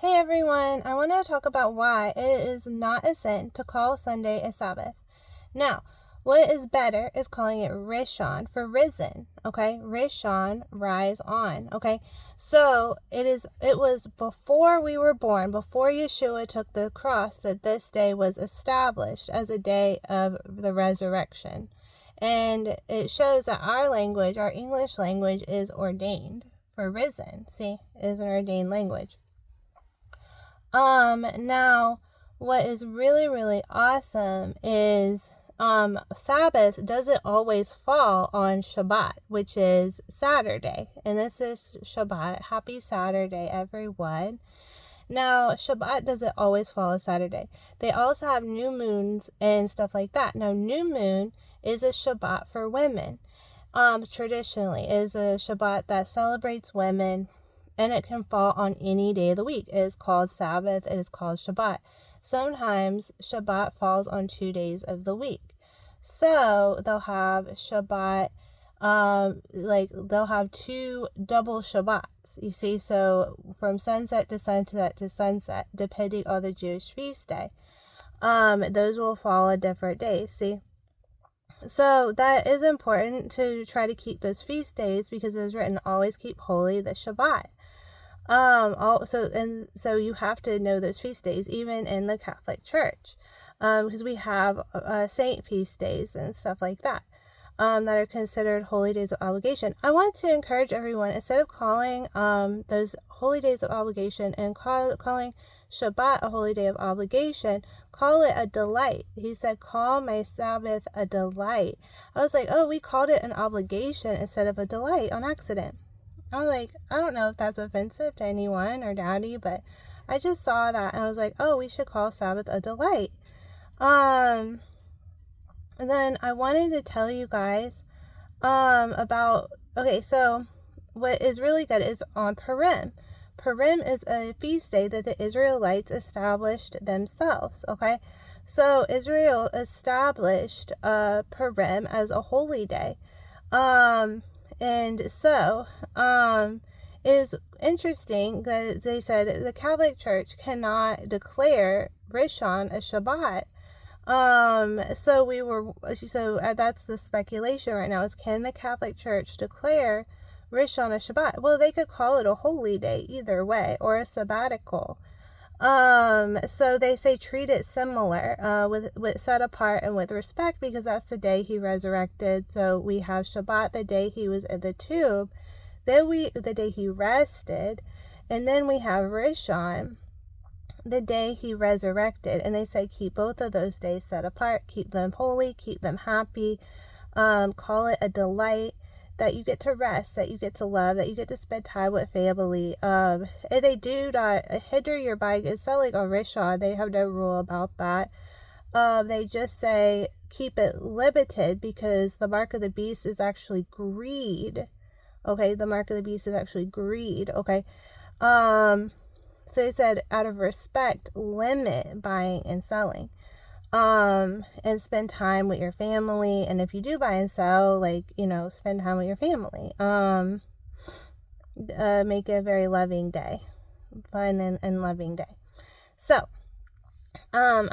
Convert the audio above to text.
Hey everyone, I want to talk about why it is not a sin to call Sunday a Sabbath. Now, what is better is calling it Rishon for risen, okay? Rishon, rise on, okay? So, it was before we were born, before Yeshua took the cross, that this day was established as a day of the resurrection. And it shows that our language, our English language, is ordained for risen. See, it is an ordained language. Now, what is really, really awesome is, Sabbath doesn't always fall on Shabbat, which is Saturday. And this is Shabbat. Happy Saturday, everyone. Now, Shabbat doesn't always fall on Saturday. They also have new moons and stuff like that. Now, new moon is a Shabbat for women. Traditionally, is a Shabbat that celebrates women, and it can fall on any day of the week. It is called Sabbath. It is called Shabbat. Sometimes Shabbat falls on 2 days of the week. So they'll have Shabbat, they'll have 2 double Shabbats. You see, so from sunset to sunset to sunset, depending on the Jewish feast day. Those will fall on different days. See? So that is important to try to keep those feast days, because it is written, always keep holy the Shabbat. So you have to know those feast days, even in the Catholic Church, because we have saint feast days and stuff like that, that are considered holy days of obligation. I want to encourage everyone, instead of calling those holy days of obligation and calling Shabbat a holy day of obligation, call it a delight. He said, call my Sabbath a delight. I was like, oh, we called it an obligation instead of a delight on accident. I was like, I don't know if that's offensive to anyone or Daddy, but I just saw that and I was like, oh, we should call Sabbath a delight. And then I wanted to tell you guys so what is really good is on Purim. Purim is a feast day that the Israelites established themselves, okay? So Israel established Purim as a holy day. And so, it is interesting that they said the Catholic Church cannot declare Rishon a Shabbat. So that's the speculation right now, is can the Catholic Church declare Rishon a Shabbat? Well, they could call it a holy day either way, or a sabbatical. So they say treat it similar, with set apart and with respect, because that's the day he resurrected. So we have Shabbat, the day he was in the tomb, then the day he rested, and then we have Rishon, the day he resurrected. And they say keep both of those days set apart, keep them holy, keep them happy, call it a delight, that you get to rest, that you get to love, that you get to spend time with family. If they do not hinder your bike, it's not like a Rishon. They have no rule about that. They just say keep it limited, because the mark of the beast is actually greed. Okay, the mark of the beast is actually greed. Okay, so they said out of respect, limit buying and selling. And spend time with your family. And if you do buy and sell, spend time with your family. Make it a very loving day, fun and loving day. So, I